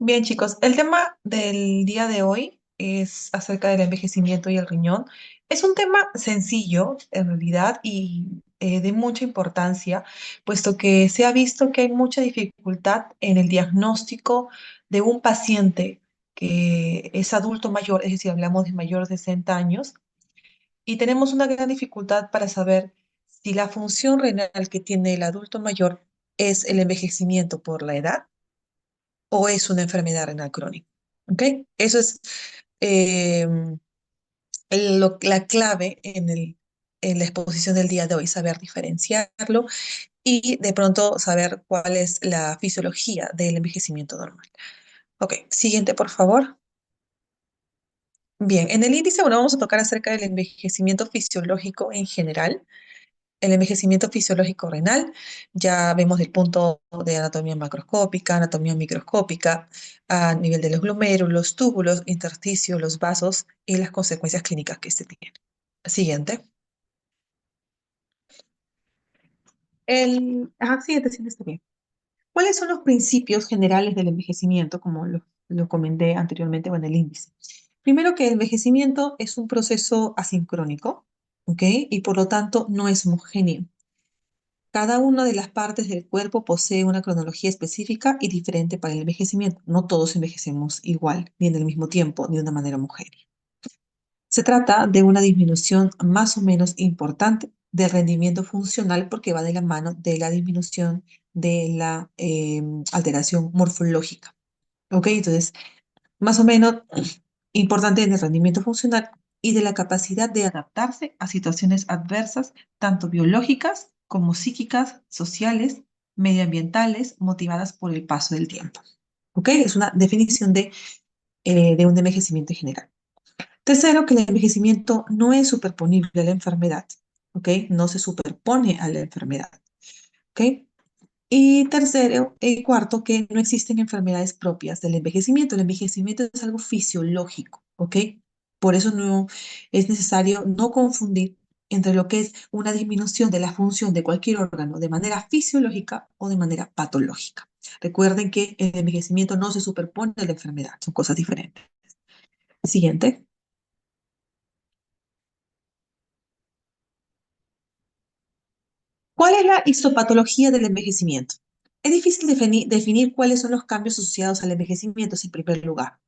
Bien, chicos, el tema del día de hoy es acerca del envejecimiento y el riñón. Es un tema sencillo, en realidad, y de mucha importancia, puesto que se ha visto que hay mucha dificultad en el diagnóstico de un paciente que es adulto mayor, es decir, hablamos de mayor de 60 años, y tenemos una gran dificultad para saber si la función renal que tiene el adulto mayor es el envejecimiento por la edad o es una enfermedad renal crónica. ¿Ok? Eso es eh, la clave en la exposición del día de hoy, saber diferenciarlo y de pronto saber cuál es la fisiología del envejecimiento normal. Ok, siguiente, por favor. Bien, en el índice, bueno, vamos a tocar acerca del envejecimiento fisiológico en general. El envejecimiento fisiológico renal, ya vemos el punto de anatomía macroscópica, anatomía microscópica, a nivel de los glomérulos, túbulos, intersticios, los vasos y las consecuencias clínicas que se tienen. Siguiente. Siguiente está bien. ¿Cuáles son los principios generales del envejecimiento, como lo comenté anteriormente o en el índice? Primero que el envejecimiento es un proceso asincrónico, ¿ok? Y por lo tanto no es homogéneo. Cada una de las partes del cuerpo posee una cronología específica y diferente para el envejecimiento. No todos envejecemos igual, ni en el mismo tiempo, ni de una manera homogénea. Se trata de una disminución más o menos importante del rendimiento funcional porque va de la mano de la disminución de la alteración morfológica. ¿Ok? Entonces, más o menos importante en el rendimiento funcional y de la capacidad de adaptarse a situaciones adversas, tanto biológicas como psíquicas, sociales, medioambientales, motivadas por el paso del tiempo. ¿Ok? Es una definición de un envejecimiento en general. Tercero, que el envejecimiento no es superponible a la enfermedad. ¿Ok? No se superpone a la enfermedad. ¿Ok? Y tercero, cuarto, que no existen enfermedades propias del envejecimiento. El envejecimiento es algo fisiológico, ¿ok? Por eso no es necesario no confundir entre lo que es una disminución de la función de cualquier órgano de manera fisiológica o de manera patológica. Recuerden que el envejecimiento no se superpone a la enfermedad, son cosas diferentes. Siguiente. ¿Cuál es la histopatología del envejecimiento? Es difícil definir cuáles son los cambios asociados al envejecimiento en primer lugar.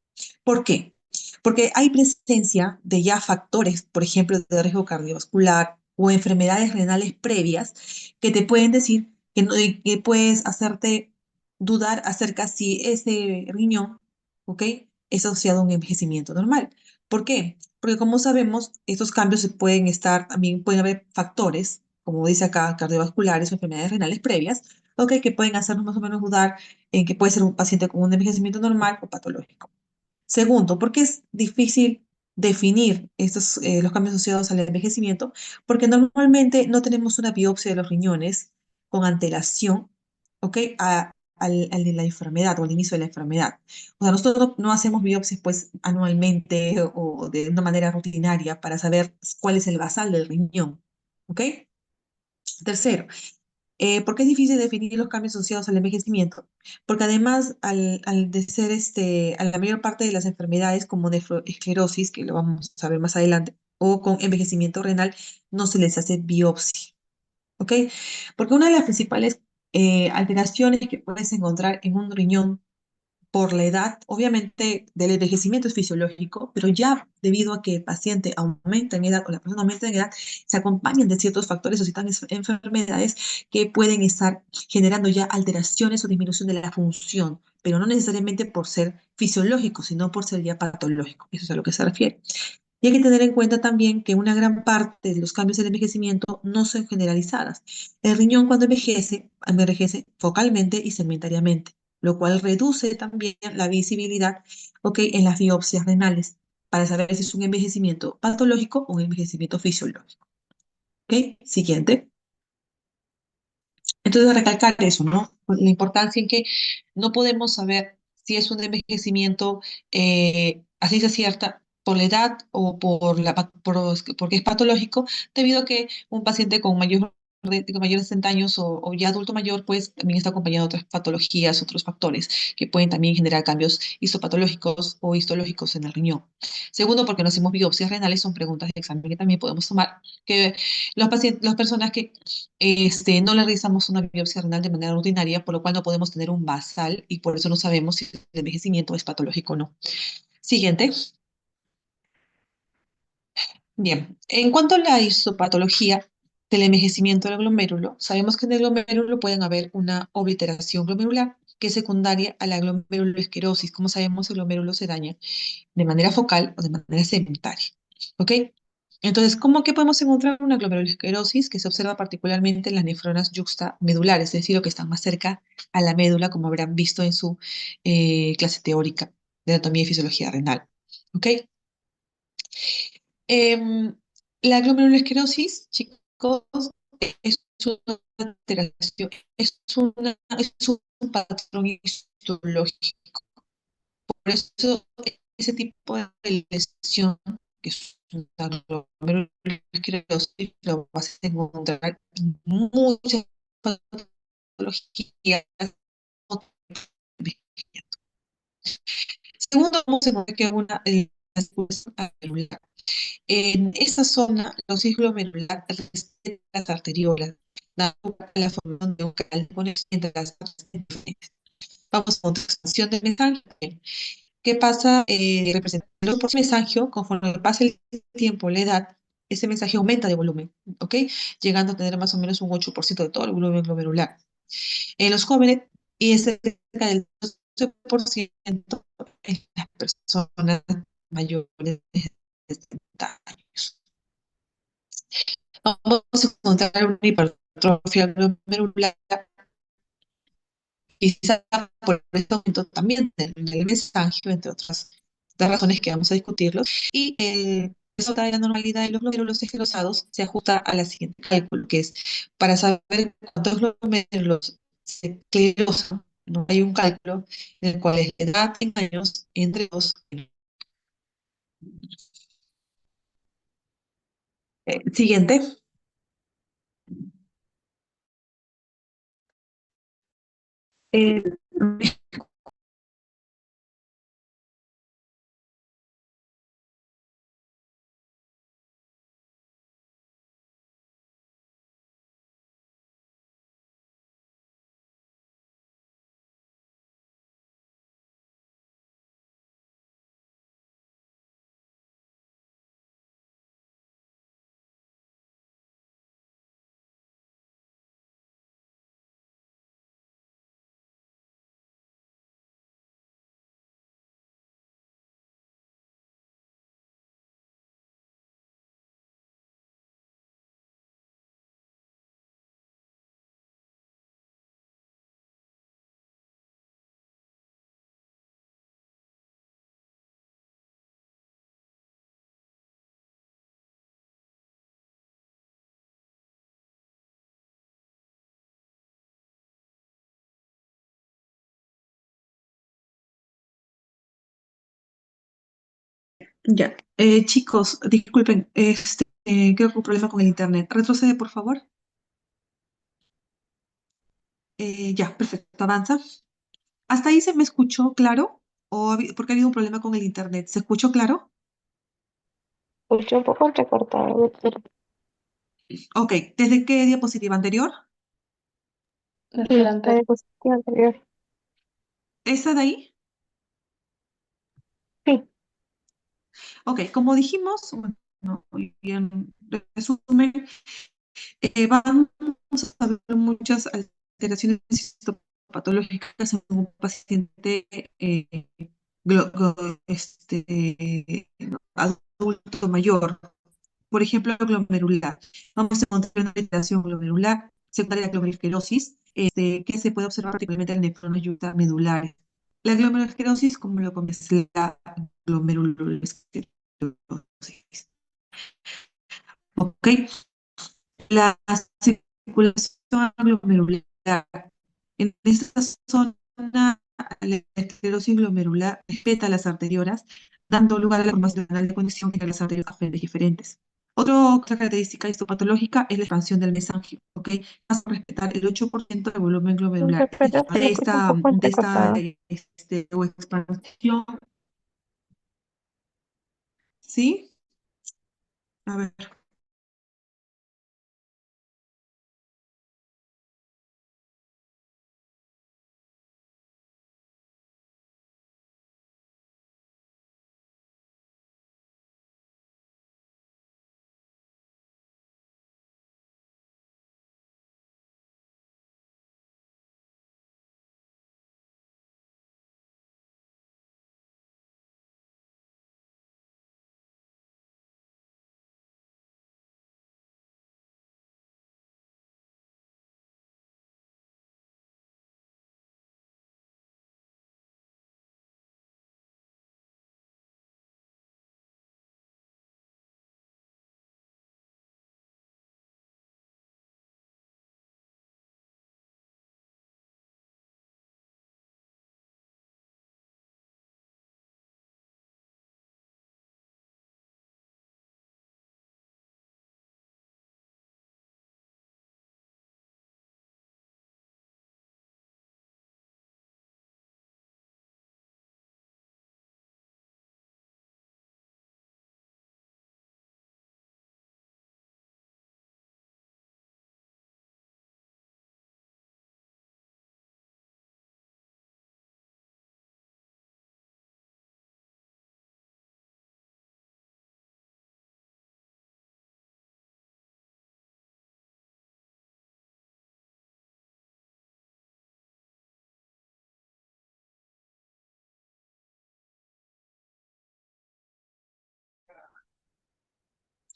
¿Por qué? Porque hay presencia de ya factores, por ejemplo, de riesgo cardiovascular o enfermedades renales previas que te pueden decir que puedes hacerte dudar acerca si ese riñón, ¿ok? Es asociado a un envejecimiento normal. ¿Por qué? Porque como sabemos, estos cambios se pueden estar, también pueden haber factores, como dice acá, cardiovasculares o enfermedades renales previas, ¿ok? Que pueden hacernos más o menos dudar en que puede ser un paciente con un envejecimiento normal o patológico. Segundo, ¿por qué es difícil definir los cambios asociados al envejecimiento? Porque normalmente no tenemos una biopsia de los riñones con antelación, ¿ok? Al de la enfermedad o al inicio de la enfermedad. O sea, nosotros no hacemos biopsias pues anualmente o de una manera rutinaria para saber cuál es el basal del riñón, ¿ok? Tercero, ¿por qué es difícil definir los cambios asociados al envejecimiento? Porque además, al de ser a la mayor parte de las enfermedades como nefroesclerosis, que lo vamos a ver más adelante, o con envejecimiento renal, no se les hace biopsia, ¿ok? Porque una de las principales alteraciones que puedes encontrar en un riñón por la edad, obviamente del envejecimiento es fisiológico, pero ya debido a que el paciente aumenta en edad o la persona aumenta en edad, se acompañan de ciertos factores o ciertas enfermedades que pueden estar generando ya alteraciones o disminución de la función, pero no necesariamente por ser fisiológico, sino por ser ya patológico. Eso es a lo que se refiere. Y hay que tener en cuenta también que una gran parte de los cambios del envejecimiento no son generalizadas. El riñón cuando envejece focalmente y segmentariamente, lo cual reduce también la visibilidad, ¿ok? En las biopsias renales para saber si es un envejecimiento patológico o un envejecimiento fisiológico. ¿Ok? Siguiente. Entonces, recalcar eso, ¿no? La importancia en que no podemos saber si es un envejecimiento a ciencia cierta por la edad o porque es patológico, debido a que un paciente con mayor de mayores de 60 años o ya adulto mayor, pues también está acompañado de otras patologías, otros factores que pueden también generar cambios histopatológicos o histológicos en el riñón. Segundo, porque no hacemos biopsias renales, son preguntas de examen que también podemos tomar, que los pacientes, las personas que no le realizamos una biopsia renal de manera rutinaria, por lo cual no podemos tener un basal y por eso no sabemos si el envejecimiento es patológico o no. Siguiente. Bien, en cuanto a la histopatología del envejecimiento del glomérulo, sabemos que en el glomérulo pueden haber una obliteración glomerular que es secundaria a la glomerulosclerosis. Como sabemos, el glomérulo se daña de manera focal o de manera segmentaria. ¿Ok? Entonces, ¿cómo que podemos encontrar una glomerulosclerosis que se observa particularmente en las nefronas yuxtamedulares, es decir, lo que están más cerca a la médula, como habrán visto en su clase teórica de anatomía y fisiología renal? ¿Ok? Em, la glomerulosclerosis, chicos, es una alteración, es un patrón histológico. Por eso, ese tipo de lesión, que es una glomerulosclerosis, lo vas a encontrar en muchas patologías. Segundo, vamos a encontrar que una la circulación alveolar. En esa zona, los glomerular resisten las arteriolas, dando lugar a la formación de un canal de conexión entre las arterias. Vamos con expansión del mesangio. ¿Qué pasa? Representando por mesangio, conforme pasa el tiempo, la edad, ese mensaje aumenta de volumen, ¿ok? Llegando a tener más o menos un 8% de todo el volumen glomerular. En los jóvenes, y es cerca del 12% en las personas mayores de 70 años. Vamos a encontrar una hipertrofia glomerular, quizá por este aumento también del mesangio, entre otras razones que vamos a discutirlo. Y el resultado de la normalidad de los glomérulos esclerosados se ajusta a la siguiente cálculo, que es para saber cuántos glomérulos se esclerosan, ¿no? Hay un cálculo en el cual es la edad en años entre dos. Siguiente. Eh, Ya, chicos, disculpen, creo que hubo un problema con el internet. Retrocede, por favor. Ya, perfecto, avanza. ¿Hasta ahí se me escuchó claro? Porque ha habido un problema con el internet? ¿Se escuchó claro? Escuché un poco entrecortado, doctor. Ok, ¿desde qué diapositiva anterior? Sí, la diapositiva anterior. ¿Esa de ahí? Sí, Ok, como dijimos, bueno, y en resumen, vamos a ver muchas alteraciones histopatológicas en un paciente adulto mayor. Por ejemplo, glomerular. Vamos a encontrar una alteración glomerular secundaria a la glomerulosclerosis, que se puede observar particularmente en nefronas medulares. La glomerulosclerosis, como lo comenté, la glomerulosclerosis. ¿Ok? La circulación glomerular. En esta zona, la esclerosis glomerular respeta las arteriolas, dando lugar a la formación de conexión entre las arterias diferentes. Otra característica histopatológica es la expansión del mesangio, ¿ok? Vas a respetar el 8% del volumen glomerular. Repétaselo porque un poco De esta entrecortado. o expansión, ¿sí? A ver.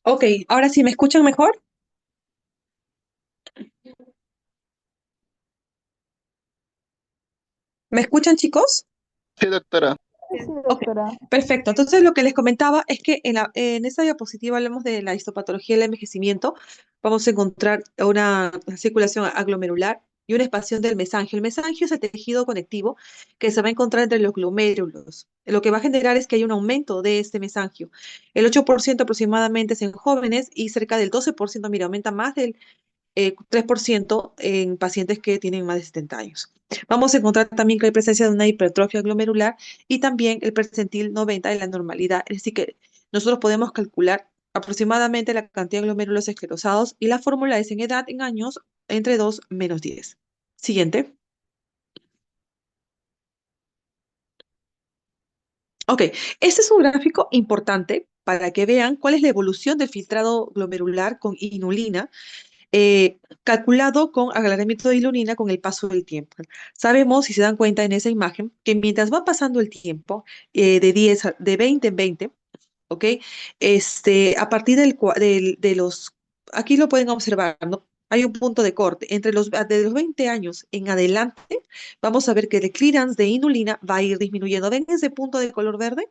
Ok, ahora sí, ¿me escuchan mejor? ¿Me escuchan, chicos? Sí, doctora. Sí, Ok, doctora. perfecto. Entonces, lo que les comentaba es que en esta diapositiva hablamos de la histopatología del envejecimiento. Vamos a encontrar una circulación aglomerular y una expansión del mesangio. El mesangio es el tejido conectivo que se va a encontrar entre los glomérulos. Lo que va a generar es que hay un aumento de este mesangio. El 8% aproximadamente es en jóvenes y cerca del 12%, mira, aumenta más del 3% en pacientes que tienen más de 70 años. Vamos a encontrar también que hay presencia de una hipertrofia glomerular y también el percentil 90 de la normalidad. Es decir, que nosotros podemos calcular aproximadamente la cantidad de glomérulos esclerosados y la fórmula es en edad, en años, entre 2 menos 10. Siguiente. Ok, este es un gráfico importante para que vean cuál es la evolución del filtrado glomerular con inulina calculado con aclaramiento de ilunina con el paso del tiempo. Sabemos, si se dan cuenta en esa imagen, que mientras va pasando el tiempo, de 20 en 20, ¿ok? A partir de los, aquí lo pueden observar, ¿no? Hay un punto de corte. De los 20 años en adelante, vamos a ver que el clearance de inulina va a ir disminuyendo. ¿Ven ese punto de color verde?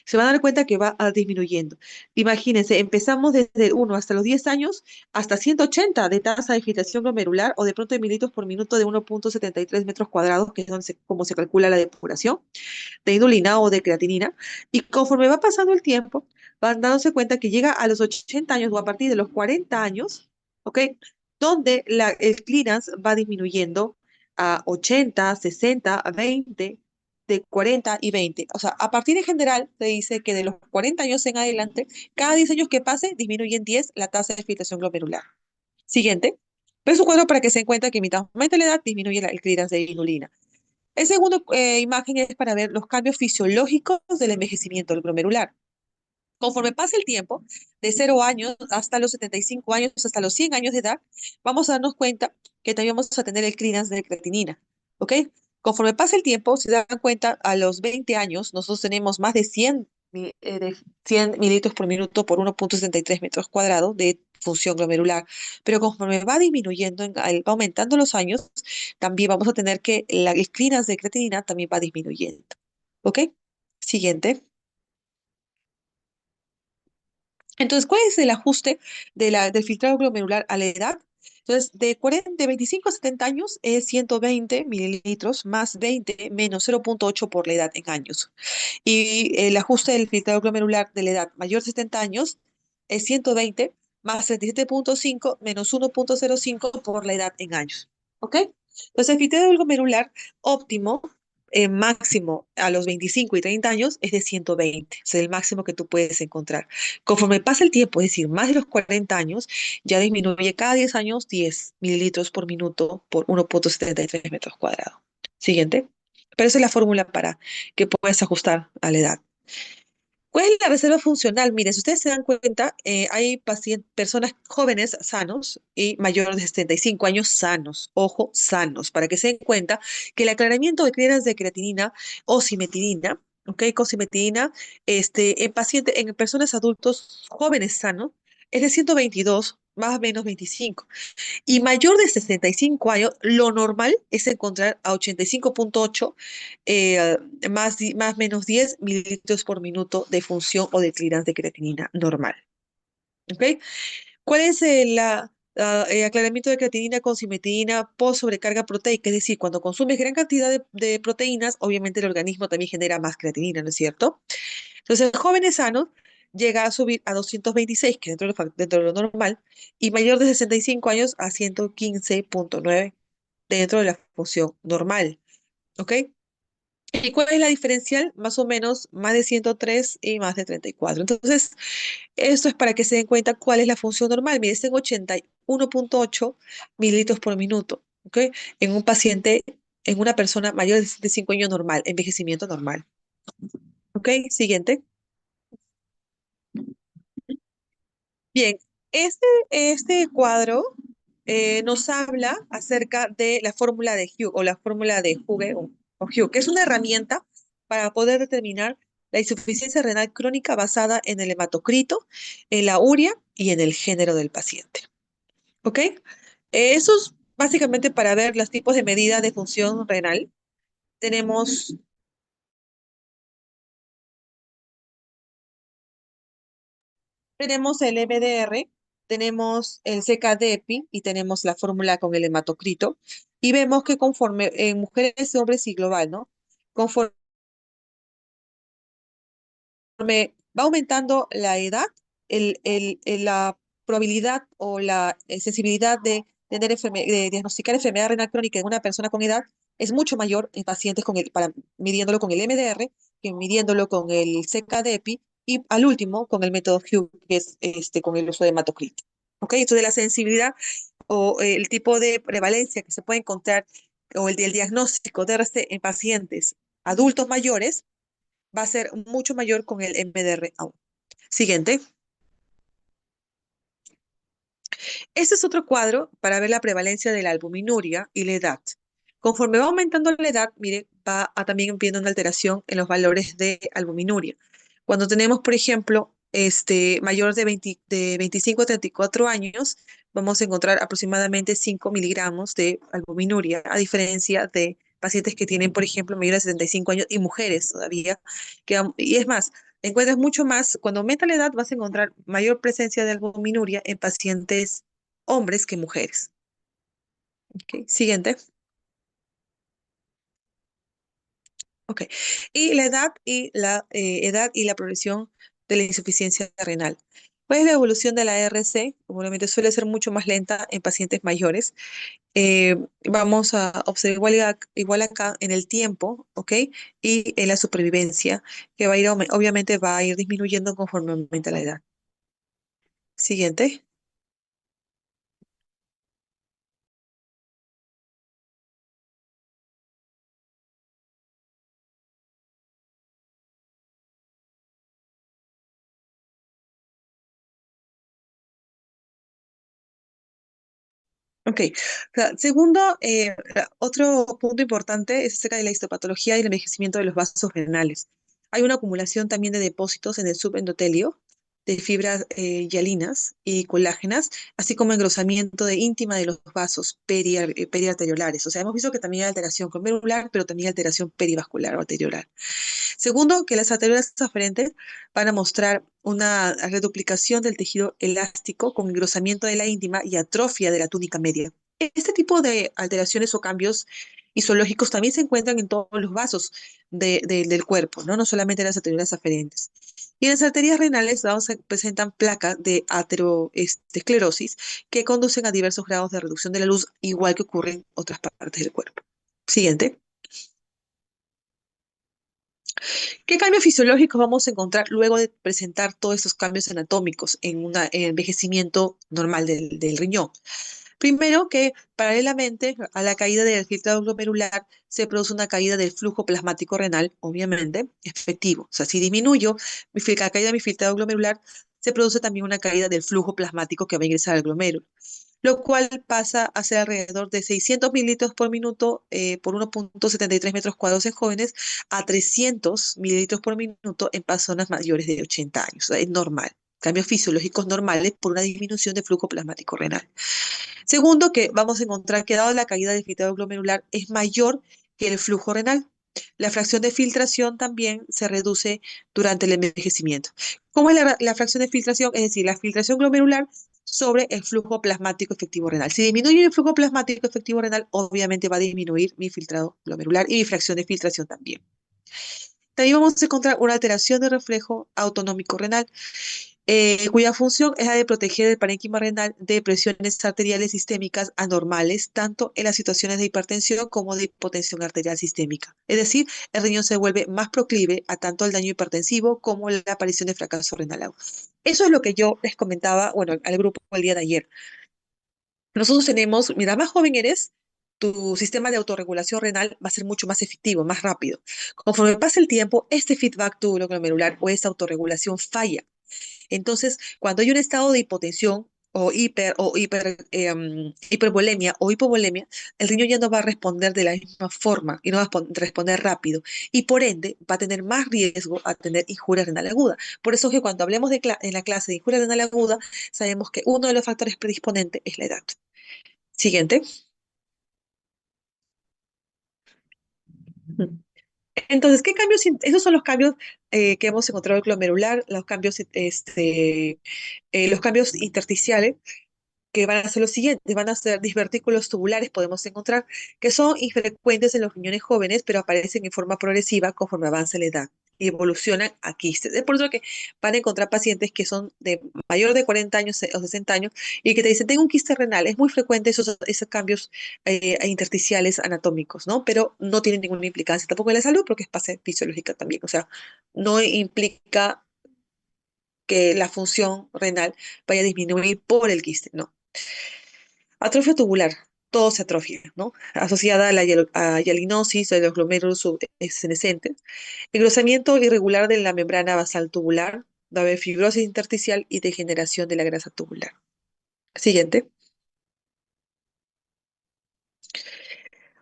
Se van a dar cuenta que va disminuyendo. Imagínense, empezamos desde el 1 hasta los 10 años hasta 180 de tasa de filtración glomerular o de pronto de mililitros por minuto de 1,73 metros cuadrados, que es como se calcula la depuración de inulina o de creatinina. Y conforme va pasando el tiempo, van dándose cuenta que llega a los 80 años o a partir de los 40 años, ¿ok? Donde el clearance va disminuyendo a 80, 60, a 20, de 40 y 20. O sea, a partir en general se dice que de los 40 años en adelante, cada 10 años que pase, disminuye en 10 la tasa de filtración glomerular. Siguiente. Ves un cuadro para que se den cuenta que mientras aumenta la edad, disminuye el clearance de inulina. El segundo imagen es para ver los cambios fisiológicos del envejecimiento del glomerular. Conforme pasa el tiempo, de 0 años hasta los 75 años, hasta los 100 años de edad, vamos a darnos cuenta que también vamos a tener el clearance de creatinina, ¿ok? Conforme pasa el tiempo, si se dan cuenta, a los 20 años nosotros tenemos más de 100 mililitros por minuto por 1,73 metros cuadrados de función glomerular, pero conforme va disminuyendo, va aumentando los años, también vamos a tener que el clearance de creatinina también va disminuyendo, ¿ok? Siguiente. Entonces, ¿cuál es el ajuste del filtrado glomerular a la edad? Entonces, de 25 a 70 años es 120 mililitros más 20 menos 0,8 por la edad en años. Y el ajuste del filtrado glomerular de la edad mayor de 70 años es 120 más 37,5 menos 1,05 por la edad en años. ¿Ok? Entonces, el criterio del glomerular óptimo, máximo a los 25 y 30 años, es de 120. Es el máximo que tú puedes encontrar. Conforme pasa el tiempo, es decir, más de los 40 años, ya disminuye cada 10 años 10 mililitros por minuto por 1,73 metros cuadrados. Siguiente. Pero esa es la fórmula para que puedas ajustar a la edad. ¿Cuál es la reserva funcional? Mire, si ustedes se dan cuenta, hay personas jóvenes sanos y mayores de 75 años sanos, ojo, sanos, para que se den cuenta que el aclaramiento de crinas de creatinina o cimetidina, ¿ok? Con cimetidina, en personas adultos jóvenes sanos, es de 122, más o menos 25. Y mayor de 65 años, lo normal es encontrar a 85,8 más menos 10 mililitros por minuto de función o de clearance de creatinina normal. ¿Ok? ¿Cuál es el aclaramiento de creatinina con simetrina post sobrecarga proteica? Es decir, cuando consumes gran cantidad de proteínas, obviamente el organismo también genera más creatinina, ¿no es cierto? Entonces, jóvenes sanos llega a subir a 226, que dentro de lo normal, y mayor de 65 años a 115,9 dentro de la función normal. ¿Ok? ¿Y cuál es la diferencial? Más o menos más de 103 y más de 34. Entonces, esto es para que se den cuenta cuál es la función normal. Mire, está en 81,8 mililitros por minuto. ¿Ok? En un paciente, en una persona mayor de 65 años normal, envejecimiento normal. ¿Ok? Siguiente. Bien, este cuadro nos habla acerca de la fórmula de Hugh o la fórmula de Hugh o Hugh, que es una herramienta para poder determinar la insuficiencia renal crónica basada en el hematocrito, en la urea y en el género del paciente. ¿Ok? Eso es básicamente para ver los tipos de medida de función renal. Tenemos Tenemos el MDR, tenemos el CKD-EPI y tenemos la fórmula con el hematocrito. Y vemos que conforme en mujeres, hombres y global, ¿no? Conforme va aumentando la edad, la probabilidad o la sensibilidad de de diagnosticar enfermedad renal crónica en una persona con edad es mucho mayor en pacientes midiéndolo con el MDR que midiéndolo con el CKD-EPI y al último con el método Hugh, que es con el uso de hematocrito. ¿Ok? Esto de la sensibilidad o el tipo de prevalencia que se puede encontrar o el del diagnóstico de RC en pacientes adultos mayores va a ser mucho mayor con el MDR aún. Siguiente. Este es otro cuadro para ver la prevalencia de la albuminuria y la edad. Conforme va aumentando la edad, mire, va a también viendo una alteración en los valores de albuminuria. Cuando tenemos, por ejemplo, mayor de 25 a 34 años, vamos a encontrar aproximadamente 5 miligramos de albuminuria, a diferencia de pacientes que tienen, por ejemplo, mayor de 75 años y mujeres todavía. Y es más, encuentras mucho más, cuando aumenta la edad, vas a encontrar mayor presencia de albuminuria en pacientes hombres que mujeres. Ok, siguiente. Ok. Y la edad y la progresión de la insuficiencia renal. Pues la evolución de la RC, obviamente suele ser mucho más lenta en pacientes mayores. Vamos a observar igual acá en el tiempo, ¿ok? Y en la supervivencia, que va a ir, obviamente va a ir disminuyendo conforme aumenta la edad. Siguiente. Ok. Segundo, otro punto importante es acerca de la histopatología y el envejecimiento de los vasos renales. Hay una acumulación también de depósitos en el subendotelio de fibras hialinas y colágenas, así como engrosamiento de íntima de los vasos periarteriolares. O sea, hemos visto que también hay alteración glomerular, pero también alteración perivascular o arteriolar. Segundo, que las arteriolas aferentes van a mostrar una reduplicación del tejido elástico con engrosamiento de la íntima y atrofia de la túnica media. Este tipo de alteraciones o cambios histológicos también se encuentran en todos los vasos del cuerpo, ¿no? No solamente en las arteriolas aferentes. Y en las arterias renales se presentan placas de aterosclerosis que conducen a diversos grados de reducción de la luz, igual que ocurre en otras partes del cuerpo. Siguiente. ¿Qué cambios fisiológicos vamos a encontrar luego de presentar todos estos cambios anatómicos en un envejecimiento normal del riñón? Primero que paralelamente a la caída del filtrado glomerular se produce una caída del flujo plasmático renal, obviamente, efectivo. O sea, si disminuyo la caída de mi filtrado glomerular, se produce también una caída del flujo plasmático que va a ingresar al glomérulo, lo cual pasa a ser alrededor de 600 mililitros por minuto por 1,73 metros cuadrados en jóvenes a 300 mililitros por minuto en personas mayores de 80 años. O sea, es normal. Cambios fisiológicos normales por una disminución de flujo plasmático renal. Segundo, que vamos a encontrar que dado la caída del filtrado glomerular es mayor que el flujo renal. La fracción de filtración también se reduce durante el envejecimiento. ¿Cómo es la fracción de filtración? Es decir, la filtración glomerular sobre el flujo plasmático efectivo renal. Si disminuye el flujo plasmático efectivo renal, obviamente va a disminuir mi filtrado glomerular y mi fracción de filtración también. También vamos a encontrar una alteración de reflejo autonómico renal cuya función es la de proteger el parénquima renal de presiones arteriales sistémicas anormales, tanto en las situaciones de hipertensión como de hipotensión arterial sistémica. Es decir, el riñón se vuelve más proclive a tanto el daño hipertensivo como la aparición de fracaso renal agudo. Eso es lo que yo les comentaba, bueno, al grupo el día de ayer. Nosotros tenemos, mira, más joven eres, tu sistema de autorregulación renal va a ser mucho más efectivo, más rápido. Conforme pasa el tiempo, este feedback tubulo glomerular o esta autorregulación falla. Entonces, cuando hay un estado de hipotensión o hipervolemia o hipovolemia, el riñón ya no va a responder de la misma forma y no va a responder rápido. Y por ende, va a tener más riesgo a tener injuria renal aguda. Por eso es que cuando hablemos en la clase de injuria renal aguda, sabemos que uno de los factores predisponentes es la edad. Siguiente. Entonces, ¿qué cambios? Esos son los cambios que hemos encontrado en el glomerular, los cambios intersticiales que van a ser los siguientes, van a ser divertículos tubulares, podemos encontrar, que son infrecuentes en los riñones jóvenes, pero aparecen en forma progresiva conforme avanza la edad y evolucionan a quistes. Es por eso que van a encontrar pacientes que son de mayor de 40 años o 60 años y que te dicen, tengo un quiste renal. Es muy frecuente esos cambios intersticiales anatómicos, ¿no? Pero no tienen ninguna implicancia tampoco en la salud porque es base fisiológica también. O sea, no implica que la función renal vaya a disminuir por el quiste, no. Atrofia tubular, todo se atrofia, ¿no? Asociada a la hialinosis de los glomérulos senescentes. Engrosamiento irregular de la membrana basal tubular, va a haber fibrosis intersticial y degeneración de la grasa tubular. Siguiente.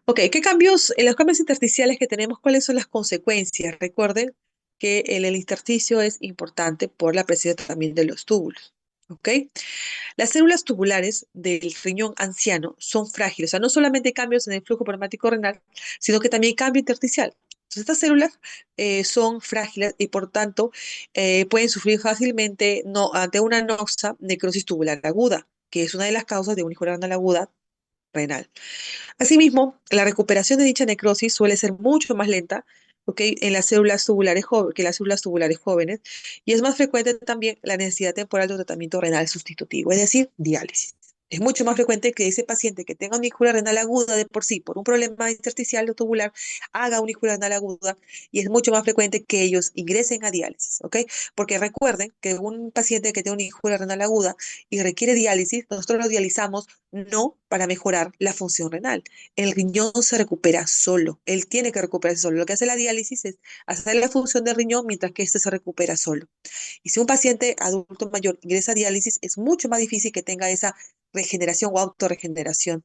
Ok, ¿qué cambios, en los cambios intersticiales que tenemos, cuáles son las consecuencias? Recuerden que el intersticio es importante por la presencia también de los túbulos. ¿Ok? Las células tubulares del riñón anciano son frágiles, o sea, no solamente hay cambios en el flujo plasmático renal, sino que también hay cambio intersticial. Entonces, estas células son frágiles y por tanto pueden sufrir fácilmente ante una noxa necrosis tubular aguda, que es una de las causas de una injuria renal aguda renal. Asimismo, la recuperación de dicha necrosis suele ser mucho más lenta, ¿ok? En las células tubulares que las células tubulares jóvenes, y es más frecuente también la necesidad temporal de tratamiento renal sustitutivo, es decir, diálisis. Es mucho más frecuente que ese paciente que tenga una injuria renal aguda de por sí, por un problema intersticial o tubular, haga una injuria renal aguda, y es mucho más frecuente que ellos ingresen a diálisis, ¿ok? Porque recuerden que un paciente que tiene una injuria renal aguda y requiere diálisis, nosotros lo dializamos no para mejorar la función renal. El riñón se recupera solo, él tiene que recuperarse solo. Lo que hace la diálisis es hacer la función del riñón mientras que éste se recupera solo. Y si un paciente adulto mayor ingresa a diálisis, es mucho más difícil que tenga esa regeneración o autorregeneración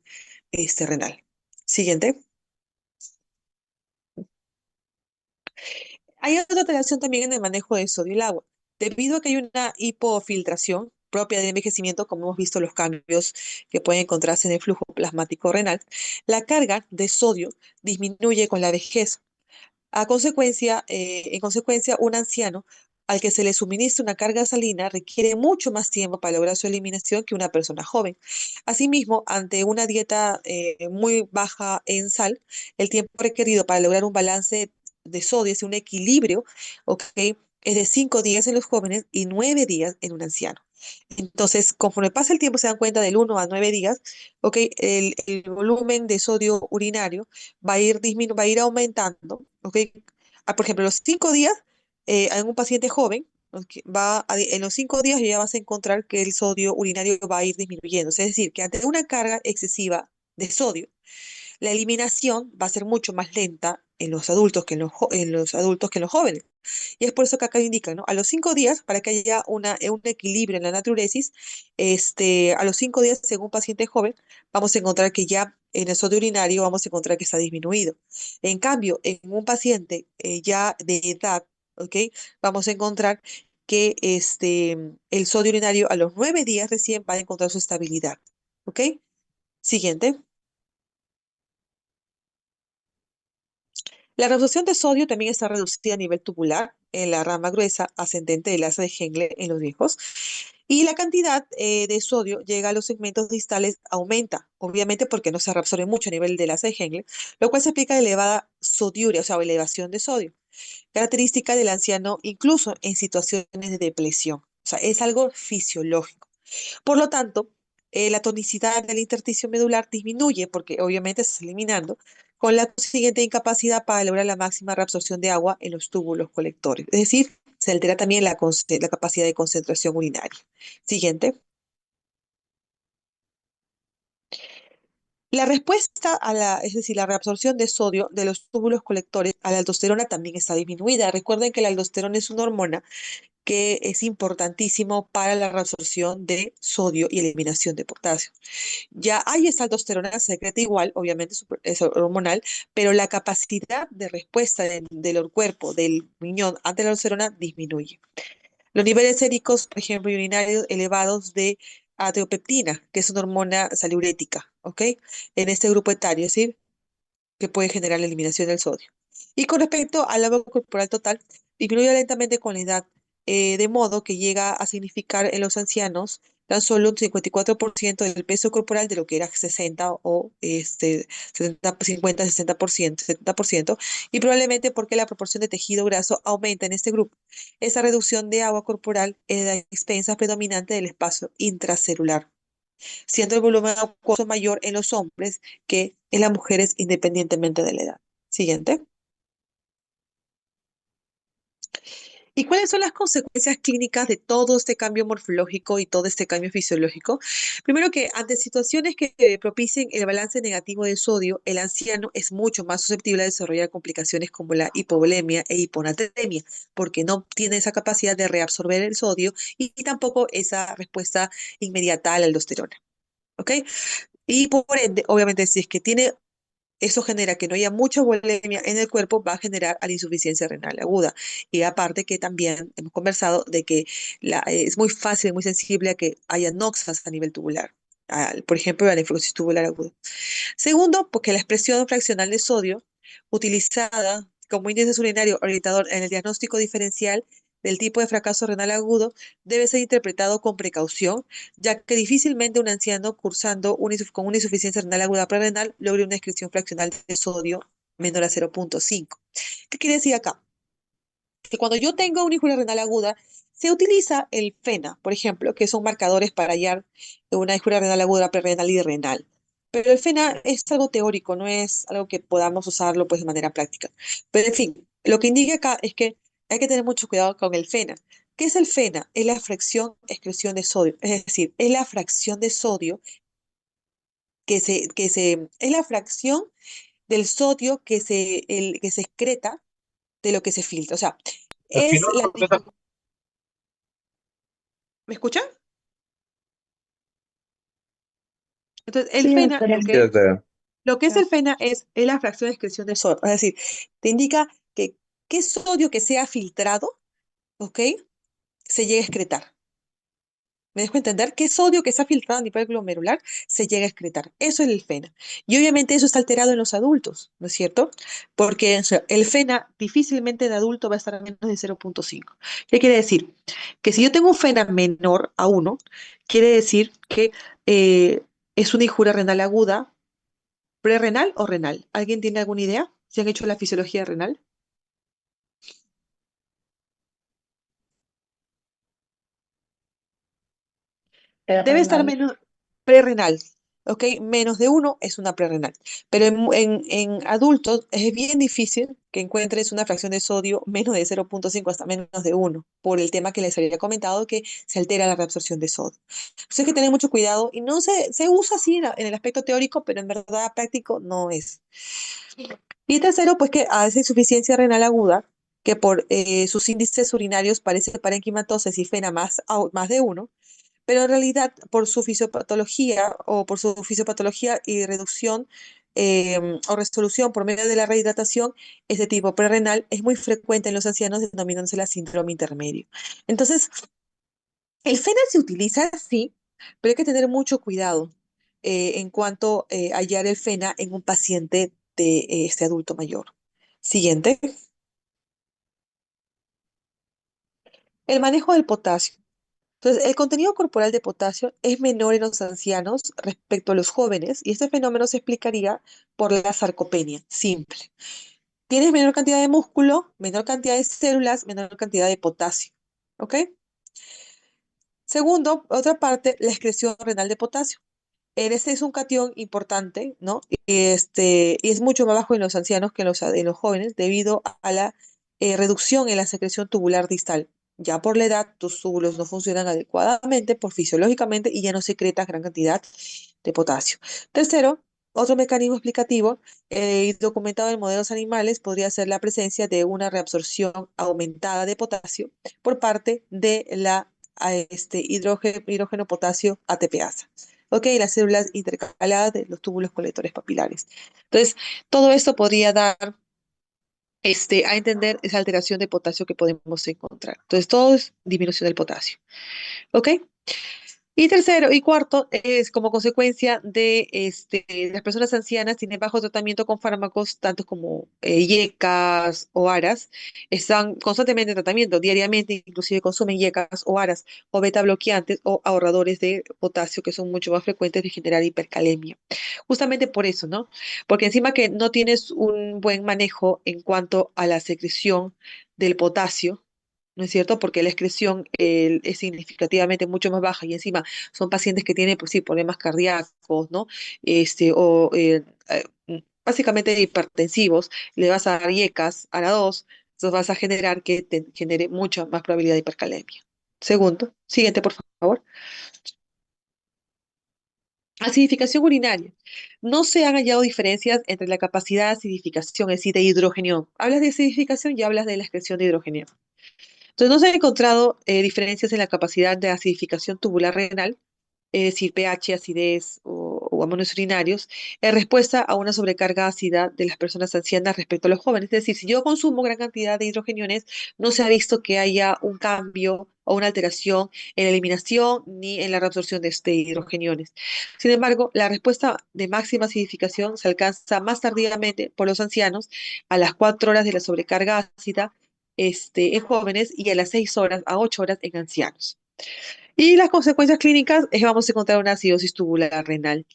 renal. Siguiente. Hay otra alteración también en el manejo del sodio y el agua. Debido a que hay una hipofiltración propia del envejecimiento, como hemos visto los cambios que pueden encontrarse en el flujo plasmático renal, la carga de sodio disminuye con la vejez. En consecuencia, un anciano al que se le suministra una carga salina requiere mucho más tiempo para lograr su eliminación que una persona joven. Asimismo, ante una dieta muy baja en sal, el tiempo requerido para lograr un balance de sodio, es un equilibrio, ¿ok? es de 5 días en los jóvenes y 9 días en un anciano. Entonces, conforme pasa el tiempo, se dan cuenta del 1 a 9 días, ¿ok? El volumen de sodio urinario va a ir aumentando, ¿ok? Por ejemplo, los 5 días en un paciente joven, ¿ok? En los 5 días ya vas a encontrar que el sodio urinario va a ir disminuyendo. Es decir, que ante una carga excesiva de sodio, la eliminación va a ser mucho más lenta en los adultos en los adultos que en los jóvenes. Y es por eso que acá indica, ¿no? A los 5 días, para que haya un equilibrio en la natriuresis, a los 5 días, según un paciente joven, vamos a encontrar que ya en el sodio urinario vamos a encontrar que está disminuido. En cambio, en un paciente ya de edad, ¿ok? Vamos a encontrar que el sodio urinario a los 9 días recién va a encontrar su estabilidad. ¿Ok? Siguiente. La reabsorción de sodio también está reducida a nivel tubular en la rama gruesa ascendente del asa de Henle en los viejos y la cantidad de sodio llega a los segmentos distales aumenta, obviamente porque no se reabsorbe mucho a nivel del asa de Henle, lo cual se explica elevada sodiuria, o sea, elevación de sodio, característica del anciano incluso en situaciones de depresión. O sea, es algo fisiológico. Por lo tanto, la tonicidad del intersticio medular disminuye porque obviamente se está eliminando, con la consiguiente incapacidad para lograr la máxima reabsorción de agua en los túbulos colectores. Es decir, se altera también la capacidad de concentración urinaria. Siguiente. La respuesta es decir, la reabsorción de sodio de los túbulos colectores a la aldosterona también está disminuida. Recuerden que la aldosterona es una hormona que es importantísimo para la reabsorción de sodio y eliminación de potasio. Ya hay esa aldosterona, se secreta igual, obviamente es hormonal, pero la capacidad de respuesta del cuerpo, del riñón ante la aldosterona disminuye. Los niveles séricos, por ejemplo, y urinarios elevados de ateopeptina, que es una hormona saliurética, ¿ok? En este grupo etario, es decir, que puede generar la eliminación del sodio. Y con respecto al agua corporal total, disminuye lentamente con la edad, de modo que llega a significar en los ancianos tan solo un 54% del peso corporal de lo que era 60 o 70, 50, 60%, 70%, y probablemente porque la proporción de tejido graso aumenta en este grupo. Esa reducción de agua corporal es la expensa predominante del espacio intracelular, siendo el volumen acuoso mayor en los hombres que en las mujeres independientemente de la edad. Siguiente. ¿Y cuáles son las consecuencias clínicas de todo este cambio morfológico y todo este cambio fisiológico? Primero que ante situaciones que propicien el balance negativo de sodio, el anciano es mucho más susceptible a desarrollar complicaciones como la hipovolemia e hiponatremia, porque no tiene esa capacidad de reabsorber el sodio y tampoco esa respuesta inmediata a la aldosterona. ¿Ok? Y por ende, obviamente, si es que tiene eso genera que no haya mucha bulimia en el cuerpo, va a generar a la insuficiencia renal aguda. Y aparte que también hemos conversado de que es muy fácil, muy sensible a que haya noxas a nivel tubular. Por ejemplo, la nefrosis tubular aguda. Segundo, porque la expresión fraccional de sodio utilizada como índice urinario orientador en el diagnóstico diferencial del tipo de fracaso renal agudo debe ser interpretado con precaución, ya que difícilmente un anciano cursando con una insuficiencia renal aguda prerrenal logre una excreción fraccional de sodio menor a 0,5. ¿Qué quiere decir acá? Que cuando yo tengo una injuria renal aguda, se utiliza el FENA, por ejemplo, que son marcadores para hallar una injuria renal aguda, prerrenal y renal. Pero el FENA es algo teórico, no es algo que podamos usarlo pues de manera práctica. Pero en fin, lo que indica acá es que hay que tener mucho cuidado con el FENA. ¿Qué es el FENA? Es la fracción excreción de sodio, es decir, es la fracción de sodio es la fracción del sodio que se excreta de lo que se filtra. O sea, es la, ¿me escuchan? Entonces, el Sí, FENA, doctora. Sí, doctora. lo que es Ya. el FENA es la fracción de excreción de sodio. Es decir, te indica que qué sodio que sea filtrado, ¿ok? Se llega a excretar. ¿Me dejo entender? ¿Qué sodio que sea filtrado a nivel glomerular se llega a excretar? Eso es el FENA. Y obviamente eso está alterado en los adultos, ¿no es cierto? Porque o sea, el FENA difícilmente en adulto va a estar a menos de 0,5. ¿Qué quiere decir? Que si yo tengo un FENA menor a 1, quiere decir que es una injuria renal aguda. ¿Prerrenal o renal? ¿Alguien tiene alguna idea? ¿Se han hecho la fisiología renal? Debe estar Terrenal. menos prerrenal, ¿ok? Menos de uno es una prerrenal. Pero en adultos es bien difícil que encuentres una fracción de sodio menos de 0,5 hasta menos de uno, por el tema que les había comentado que se altera la reabsorción de sodio. Entonces hay que tener mucho cuidado y no se usa así en el aspecto teórico, pero en verdad práctico no es. Y tercero, pues que a esa insuficiencia renal aguda, que por sus índices urinarios parece parenquimatosa y fena más de uno, pero en realidad por su fisiopatología o por su fisiopatología y reducción o resolución por medio de la rehidratación, este tipo prerrenal es muy frecuente en los ancianos, denominándose la síndrome intermedio. Entonces, el FENA se utiliza, sí, pero hay que tener mucho cuidado en cuanto a hallar el FENA en un paciente de este adulto mayor. Siguiente, el manejo del potasio. Entonces, el contenido corporal de potasio es menor en los ancianos respecto a los jóvenes y este fenómeno se explicaría por la sarcopenia, simple. Tienes menor cantidad de músculo, menor cantidad de células, menor cantidad de potasio. ¿Ok? Segundo, otra parte, la excreción renal de potasio. Este es un catión importante, ¿no? Y es mucho más bajo en los ancianos que en los jóvenes debido a la reducción en la secreción tubular distal. Ya por la edad, tus túbulos no funcionan adecuadamente por fisiológicamente y ya no secretas gran cantidad de potasio. Tercero, otro mecanismo explicativo y documentado en modelos animales podría ser la presencia de una reabsorción aumentada de potasio por parte de la hidrógeno potasio ATPasa. ¿Ok? Las células intercaladas de los túbulos colectores papilares. Entonces, todo esto podría dar a entender esa alteración de potasio que podemos encontrar. Entonces, todo es disminución del potasio. ¿Ok? Y tercero y cuarto es como consecuencia de las personas ancianas tienen bajo tratamiento con fármacos, tanto como yecas o aras, están constantemente en tratamiento, diariamente, inclusive consumen yecas o aras o beta bloqueantes o ahorradores de potasio que son mucho más frecuentes de generar hipercalemia. Justamente por eso, ¿no? Porque encima que no tienes un buen manejo en cuanto a la secreción del potasio, ¿no es cierto? Porque la excreción es significativamente mucho más baja y encima son pacientes que tienen, pues sí, problemas cardíacos, ¿no? Básicamente hipertensivos, le vas a dar IECAS a la 2, entonces vas a generar que te genere mucha más probabilidad de hipercalemia. Segundo, siguiente, por favor. Acidificación urinaria. No se han hallado diferencias entre la capacidad de acidificación, es decir, de hidrogenión. Hablas de acidificación y hablas de la excreción de hidrogenión. Entonces, no se han encontrado diferencias en la capacidad de acidificación tubular renal, es decir, pH, acidez o amonios urinarios, en respuesta a una sobrecarga ácida de las personas ancianas respecto a los jóvenes. Es decir, si yo consumo gran cantidad de hidrogeniones, no se ha visto que haya un cambio o una alteración en la eliminación ni en la reabsorción de este hidrogeniones. Sin embargo, la respuesta de máxima acidificación se alcanza más tardíamente por los ancianos a las 4 horas de la sobrecarga ácida en jóvenes y a las 6 horas a 8 horas en ancianos. Y las consecuencias clínicas es que vamos a encontrar una acidosis tubular renal.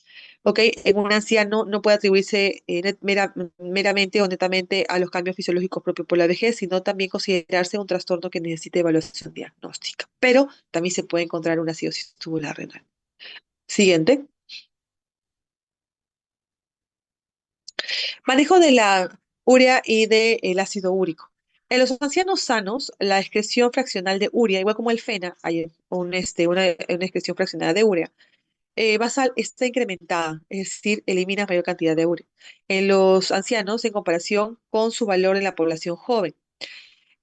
¿Ok? En un anciano no puede atribuirse meramente o netamente a los cambios fisiológicos propios por la vejez, sino también considerarse un trastorno que necesite evaluación diagnóstica. Pero también se puede encontrar una acidosis tubular renal. Siguiente. Manejo de la urea y del ácido úrico. En los ancianos sanos, la excreción fraccional de urea, igual como el FENA, hay una excreción fraccionada de urea basal está incrementada, es decir, elimina mayor cantidad de urea en los ancianos en comparación con su valor en la población joven.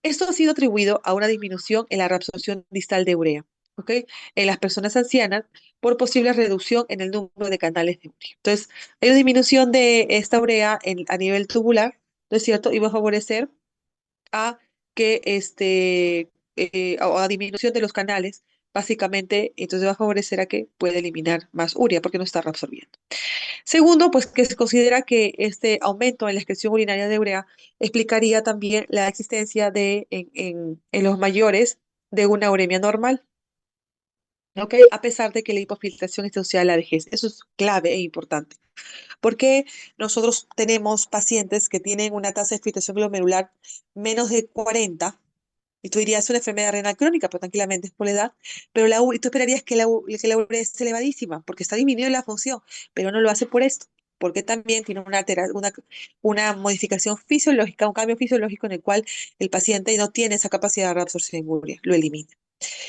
Esto ha sido atribuido a una disminución en la reabsorción distal de urea, ¿ok? En las personas ancianas por posible reducción en el número de canales de urea. Entonces, hay una disminución de esta urea a nivel tubular, ¿no es cierto? Y va a favorecer a que o a disminución de los canales, básicamente, entonces va a favorecer a que pueda eliminar más urea porque no está reabsorbiendo. Segundo, pues que se considera que este aumento en la excreción urinaria de urea explicaría también la existencia en los mayores de una uremia normal, ¿ok? A pesar de que la hipofiltración es asociada a la vejez. Eso es clave e importante. Porque nosotros tenemos pacientes que tienen una tasa de filtración glomerular menos de 40, Y tú dirías, es una enfermedad renal crónica, pero tranquilamente es por la edad. Pero y tú esperarías que la urea esté elevadísima, porque está disminuyendo la función, pero no lo hace por esto, porque también tiene una modificación fisiológica, un cambio fisiológico en el cual el paciente no tiene esa capacidad de reabsorción de urea, lo elimina.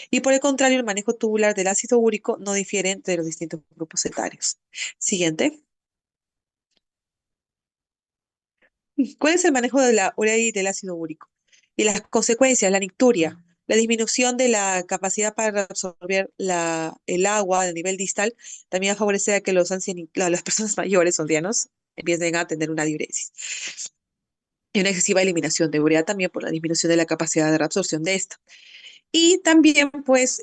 Y por el contrario, el manejo tubular del ácido úrico no difiere entre los distintos grupos etarios. Siguiente. ¿Cuál es el manejo de la urea y del ácido úrico? Y las consecuencias, la nicturia, la disminución de la capacidad para absorber el agua del nivel distal, también va a favorecer a que las personas mayores, ancianos, empiecen a tener una diuresis. Y una excesiva eliminación de urea también por la disminución de la capacidad de reabsorción de esta. Y también, pues,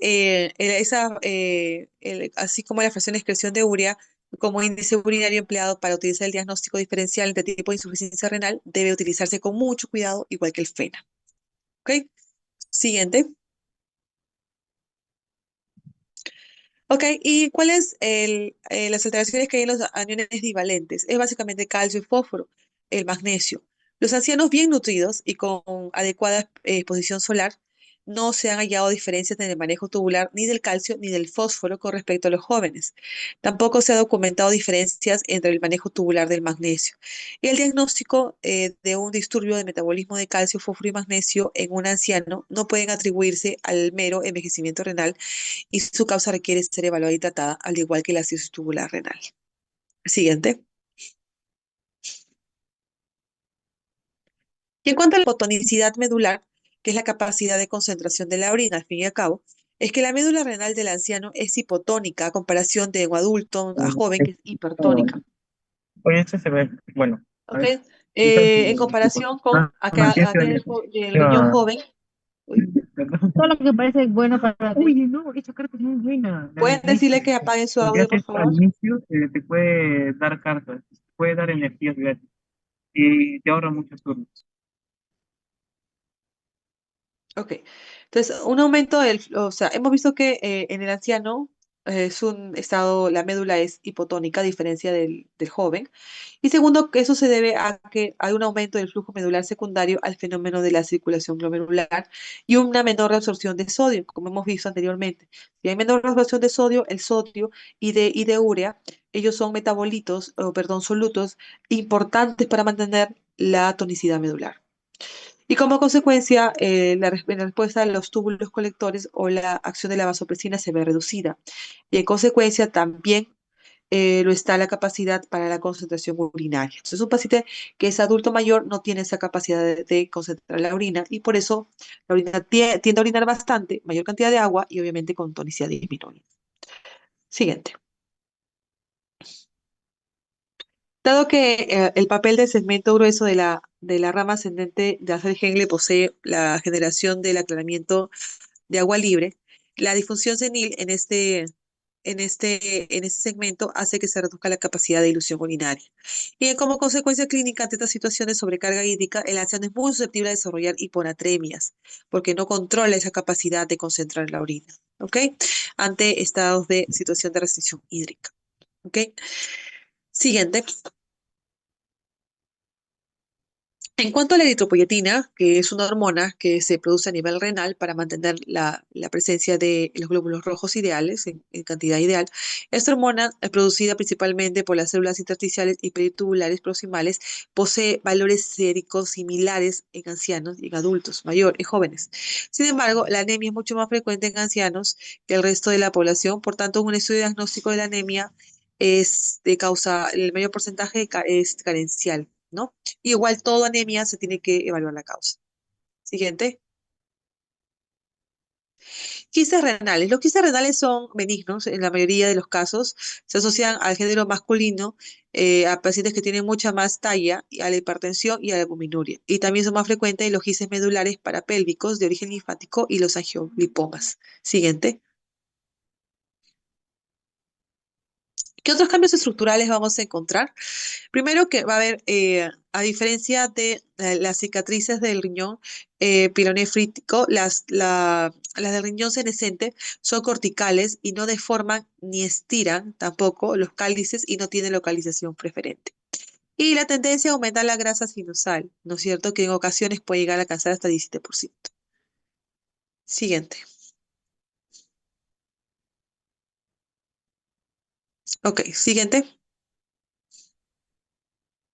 así como la fracción de excreción de urea como índice urinario empleado para utilizar el diagnóstico diferencial entre tipo de insuficiencia renal, debe utilizarse con mucho cuidado, igual que el FENA. ¿Ok? Siguiente. Ok, ¿y cuáles las alteraciones que hay en los aniones divalentes? Es básicamente calcio y fósforo, el magnesio. Los ancianos bien nutridos y con adecuada exposición solar no se han hallado diferencias en el manejo tubular ni del calcio ni del fósforo con respecto a los jóvenes. Tampoco se ha documentado diferencias entre el manejo tubular del magnesio. Y el diagnóstico de un disturbio de metabolismo de calcio, fósforo y magnesio en un anciano no pueden atribuirse al mero envejecimiento renal y su causa requiere ser evaluada y tratada, al igual que la cirrosis tubular renal. Siguiente. Y en cuanto a la hipotonicidad medular, que es la capacidad de concentración de la orina, al fin y al cabo, es que la médula renal del anciano es hipotónica a comparación de un adulto a joven que es hipertónica. Oye, este se ve, bueno, a ¿Ok? ver, quizás En comparación con aquel del riñón ah, joven, uy, todo lo que parece bueno para ti. Oye, no, esa carta es muy buena, la de ¿pueden inicio, decirle que apaguen su porque audio, por hace esto al favor? inicio, te puede dar cartas, te puede dar energías gratis y te ahorra muchos turnos. Ok, entonces un aumento o sea, hemos visto que en el anciano es un estado, la médula es hipotónica a diferencia del joven. Y segundo, que eso se debe a que hay un aumento del flujo medular secundario al fenómeno de la circulación glomerular y una menor reabsorción de sodio, como hemos visto anteriormente. Si hay menor reabsorción de sodio, el sodio y de urea, ellos son metabolitos, o perdón, solutos importantes para mantener la tonicidad medular. Y como consecuencia, la respuesta de los túbulos colectores o la acción de la vasopresina se ve reducida. Y en consecuencia también lo está la capacidad para la concentración urinaria. Entonces, un paciente que es adulto mayor no tiene esa capacidad de concentrar la orina y por eso la orina tiende a orinar bastante, mayor cantidad de agua y obviamente con tonicidad disminuida. Siguiente. Dado que el papel del segmento grueso de la rama ascendente de hacer Henle posee la generación del aclaramiento de agua libre, la disfunción senil en este segmento hace que se reduzca la capacidad de ilusión urinaria. Y como consecuencia clínica ante estas situaciones de sobrecarga hídrica, el anciano es muy susceptible a desarrollar hiponatremias, porque no controla esa capacidad de concentrar la orina, ¿ok? Ante estados de situación de restricción hídrica, ¿ok? Siguiente. En cuanto a la eritropoyetina, que es una hormona que se produce a nivel renal para mantener la presencia de los glóbulos rojos ideales en cantidad ideal, esta hormona, producida principalmente por las células intersticiales y peritubulares proximales, posee valores séricos similares en ancianos y en adultos mayores y jóvenes. Sin embargo, la anemia es mucho más frecuente en ancianos que el resto de la población, por tanto, un estudio diagnóstico de la anemia es de causa, el mayor porcentaje es carencial, ¿no? Igual toda anemia se tiene que evaluar la causa. Siguiente. Quistes renales. Los quistes renales son benignos en la mayoría de los casos. Se asocian al género masculino, a pacientes que tienen mucha más talla, y a la hipertensión y a la albuminuria. Y también son más frecuentes los quistes medulares parapélvicos de origen linfático y los angiolipomas. Siguiente. ¿Qué otros cambios estructurales vamos a encontrar? Primero que va a haber, a diferencia de las cicatrices del riñón pielonefrítico, las del riñón senescente son corticales y no deforman ni estiran tampoco los cálices y no tienen localización preferente. Y la tendencia a aumentar la grasa sinusal, ¿no es cierto? Que en ocasiones puede llegar a alcanzar hasta 17%. Siguiente. Ok, siguiente.